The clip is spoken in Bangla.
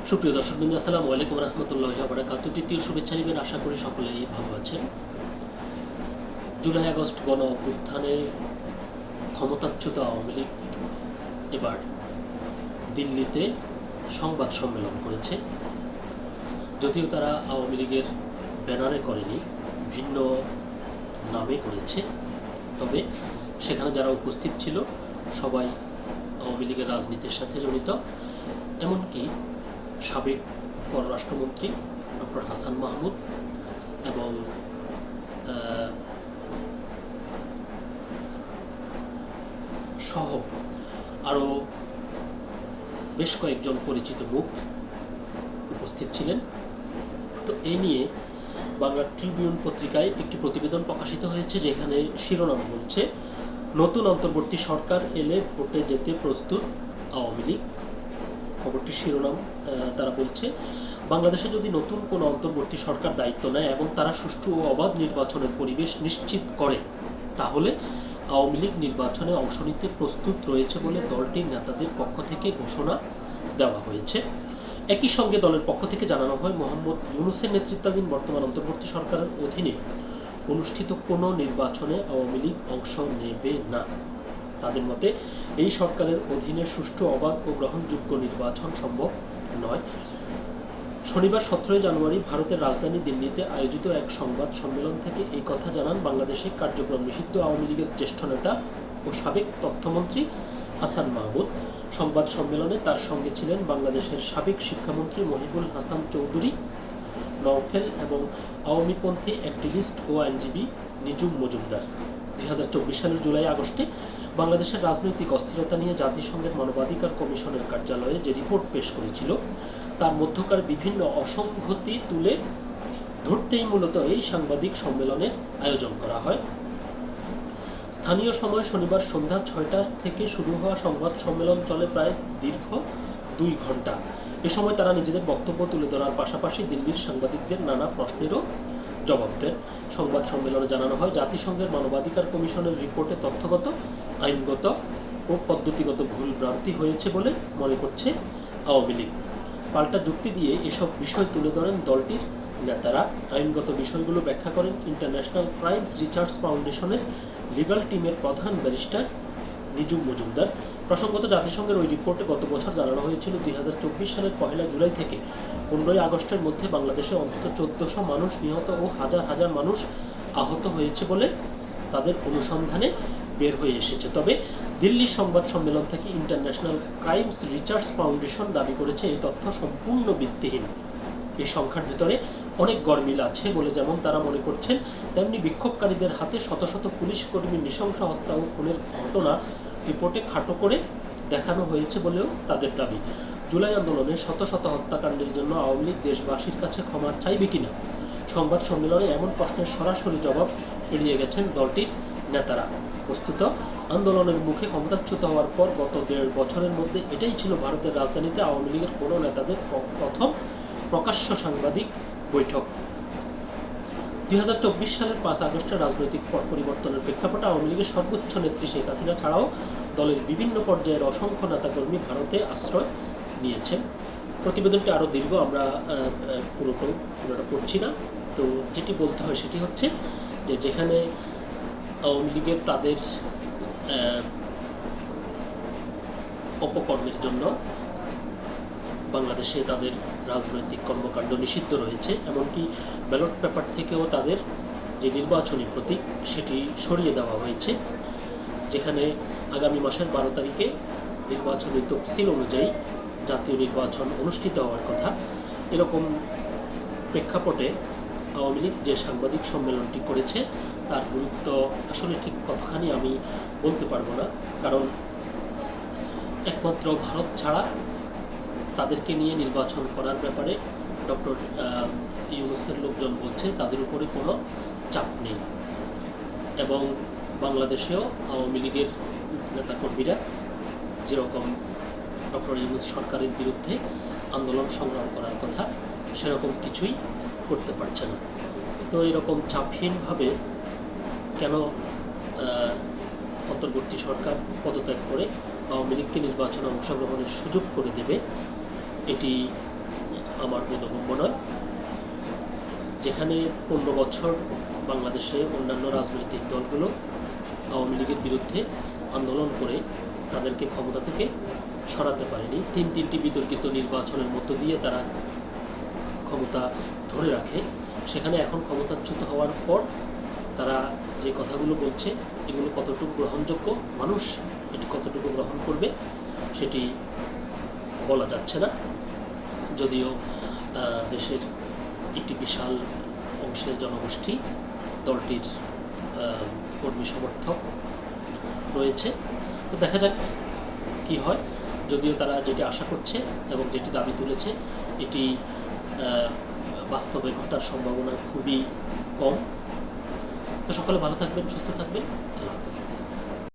সুপ্রিয় দর্শকবৃন্দ, আসসালামু আলাইকুম রহমতুল্লাহি ওয়া বারাকাতুহু। তৃতীয় শুভেচ্ছা নেবেন, আশা করি সকলেই ভালো আছেন। জুলাই আগস্ট গণ অভ্যুত্থানে ক্ষমতাচ্যুত আওয়ামী লীগ এবার দিল্লিতে সংবাদ সম্মেলন করেছে। যদিও তারা আওয়ামী লীগের ব্যানারে করেনি, ভিন্ন নামে করেছে, তবে সেখানে যারা উপস্থিত ছিল সবাই আওয়ামী লীগের রাজনীতির সাথে জড়িত। এমনকি সাবেক পররাষ্ট্রমন্ত্রী ডক্টর হাসান মাহমুদ এবং সহ আরও বেশ কয়েকজন পরিচিত মুখ উপস্থিত ছিলেন। তো এই নিয়ে বাংলা ট্রিবিউন পত্রিকায় একটি প্রতিবেদন প্রকাশিত হয়েছে, যেখানে শিরোনাম বলছে, নতুন অন্তর্বর্তী সরকার এলে ভোটে যেতে প্রস্তুত আওয়ামী লীগ। খবরটির শিরোনাম তারা বলছে, বাংলাদেশে যদি নতুন কোনো অন্তর্বর্তী সরকার দায়িত্ব নেয় এবং তারা সুষ্ঠু ও অবাধ নির্বাচনের পরিবেশ নিশ্চিত করে, তাহলে আওয়ামী লীগ নির্বাচনে অংশ নিতে প্রস্তুত রয়েছে বলে দলটির নেতাদের পক্ষ থেকে ঘোষণা দেওয়া হয়েছে। একই সঙ্গে দলের পক্ষ থেকে জানানো হয়, মোহাম্মদ ইউনূসের নেতৃত্বাধীন বর্তমান অন্তর্বর্তী সরকারের অধীনে অনুষ্ঠিত কোনো নির্বাচনে আওয়ামী লীগ অংশ নেবে না। তাদের মতে এই সরকারের অধীনে সুষ্ঠু, অবাধ ও গ্রহণযোগ্য নির্বাচন সম্ভব নয়। শনিবার 17 জানুয়ারি ভারতের রাজধানী দিল্লিতে আয়োজিত এক সংবাদ সম্মেলন থেকে এই কথা জানান বাংলাদেশে কার্যক্রম নিষিদ্ধ আওয়ামী লীগের জ্যেষ্ঠ নেতা ও সাবেক তথ্যমন্ত্রী হাসান মাহমুদ। সংবাদ সম্মেলনে তার সঙ্গে ছিলেন বাংলাদেশের সাবেক শিক্ষামন্ত্রী মহিবুল হাসান চৌধুরী নওফেল এবং আওয়ামীপন্থী অ্যাক্টিভিস্ট ও আইনজীবী নিজুম মজুমদার। 2024 সালের জুলাই আগস্টে বাংলাদেশের রাজনৈতিক অস্থিরতা নিয়ে জাতিসংঘের মানবাধিকার কমিশনের কার্যালয়ে যে রিপোর্ট পেশ করেছিল, তার মধ্যকার বিভিন্ন অসংগতি তুলে ধরতেই মূলত এই সাংবাদিক সম্মেলনের আয়োজন করা হয়। স্থানীয় সময় শনিবার সন্ধ্যা 6টা থেকে শুরু হওয়া সংবাদ সম্মেলন চলে প্রায় দীর্ঘ 2 ঘন্টা। এ সময় তারা নিজেদের বক্তব্য তুলে ধরার পাশাপাশি দিল্লির সাংবাদিকদের নানা প্রশ্নেরও জবাব দেন। সংবাদ সম্মেলনে জানানো হয়, জাতিসংঘের মানবাধিকার কমিশনের রিপোর্টে তথ্যগত, আইনগত ও পদ্ধতিগত ভুল ভ্রান্তি হয়েছে বলে মনে করছে আওয়ামী লীগ। পাল্টা যুক্তি দিয়ে এসব বিষয় তুলে ধরেন দলটির নেতারা। আইনগত বিষয়গুলো ব্যাখ্যা করেন ইন্টারন্যাশনাল ক্রাইমস রিসার্চ ফাউন্ডেশনের লিগাল টিমের প্রধান ব্যারিস্টার নিজুম মজুমদার। প্রসঙ্গত, জাতিসংঘের ওই রিপোর্টে গত বছর জানানো হয়েছিল, 2024 সালের 1 জুলাই থেকে 15 আগস্টের মধ্যে বাংলাদেশে অন্তত 1400 মানুষ নিহত ও হাজার হাজার মানুষ আহত হয়েছে বলে তাদের অনুসন্ধানে বের হয়ে এসেছে। তবে দিল্লি সংবাদ সম্মেলন থেকে ইন্টারন্যাশনাল ক্রাইমস রিসার্চ ফাউন্ডেশন দাবি করেছে এই তথ্য সম্পূর্ণ ভিত্তিহীন। এই সংখ্যার ভিতরে অনেক গরমিল আছে বলে যেমন তারা মনে করছেন, তেমনি বিক্ষোভকারীদের হাতে শত শত পুলিশ কর্মী নৃশংস হত্যা ও খুনের ঘটনা রিপোর্টে খাটো করে দেখানো হয়েছে বলেও তাদের দাবি। জুলাই আন্দোলনে শত শত হত্যাকাণ্ডের জন্য আওয়ামী লীগ দেশবাসীর কাছে ক্ষমা চাইবে কিনা, সংবাদ সম্মেলনে এমন প্রশ্নের সরাসরি জবাব এড়িয়ে গেছেন দলটির নেতারা। বস্তুত আন্দোলনের মুখে ক্ষমতাচ্যুত হওয়ার পর গত 1.5 বছরের মধ্যে এটাই ছিল ভারতের রাজধানীতে আওয়ামী লীগের কোনো নেতাদের প্রথম প্রকাশ্য সাংবাদিক বৈঠক। 2024 সালের 5 আগস্টের রাজনৈতিক পট পরিবর্তনের প্রেক্ষাপটে আওয়ামী লীগের সর্বোচ্চ নেত্রী শেখ হাসিনা ছাড়াও দলের বিভিন্ন পর্যায়ের অসংখ্য নেতাকর্মী ভারতে আশ্রয় নিয়েছেন। প্রতিবেদনটি আরও দীর্ঘ, আমরা পুরোটা পড়ছি না। তো যেটি বলতে হয় সেটি হচ্ছে যে, যেখানে আওয়ামী লীগের তাদের অপকর্মের জন্য বাংলাদেশে তাদের রাজনৈতিক কর্মকাণ্ড নিষিদ্ধ রয়েছে, এমনকি ব্যালট পেপার থেকেও তাদের যে নির্বাচনী প্রতীক সেটি সরিয়ে দেওয়া হয়েছে, যেখানে আগামী মাসের 12 তারিখে নির্বাচনী তফসিল অনুযায়ী জাতীয় নির্বাচন অনুষ্ঠিত হওয়ার কথা। এরকম প্রেক্ষাপটে আওয়ামী লীগ যে সাংবাদিক সম্মেলনটি করেছে তার গুরুত্ব আসলে ঠিক কতখানি আমি বলতে পারবো না, কারণ একমাত্র ভারত ছাড়া তাদেরকে নিয়ে নির্বাচন করার ব্যাপারে ডক্টর ইউনূসের লোকজন বলছে তাদের উপরে কোনো চাপ নেই, এবং বাংলাদেশেও আওয়ামী লীগের নেতাকর্মীরা যেরকম ডক্টর ইউনূস সরকারের বিরুদ্ধে আন্দোলন সংগ্রাম করার কথা সেরকম কিছুই করতে পারছে না। তো এরকম চাপহীনভাবে কেন অন্তর্বর্তী সরকার পদত্যাগ করে আওয়ামী লীগকে নির্বাচনে অংশগ্রহণের সুযোগ করে দেবে, এটি আমার বোধগম্য নয়। যেখানে 15 বছর বাংলাদেশে অন্যান্য রাজনৈতিক দলগুলো আওয়ামী লীগের বিরুদ্ধে আন্দোলন করে তাদেরকে ক্ষমতা থেকে সরাতে পারেনি, তিনটি বিতর্কিত নির্বাচনের মধ্য দিয়ে তারা ক্ষমতা ধরে রাখে, সেখানে এখন ক্ষমতাচ্যুত হওয়ার পর তারা যে কথাগুলো বলছে এগুলো কতটুকু গ্রহণযোগ্য, মানুষ এটি কতটুকু গ্রহণ করবে সেটি বলা যাচ্ছে না। যদিও দেশের একটি বিশাল অংশের জনগোষ্ঠী দলটির কর্মী সমর্থক রয়েছে, তো দেখা যাক কি হয়। যদিও তারা যেটি আশা করছে এবং যেটি দাবি তুলেছে এটি বাস্তবে ঘটার সম্ভাবনা খুবই কম। তো সকলে ভালো থাকবেন, সুস্থ থাকবেন। আল্লাহ হাফেজ।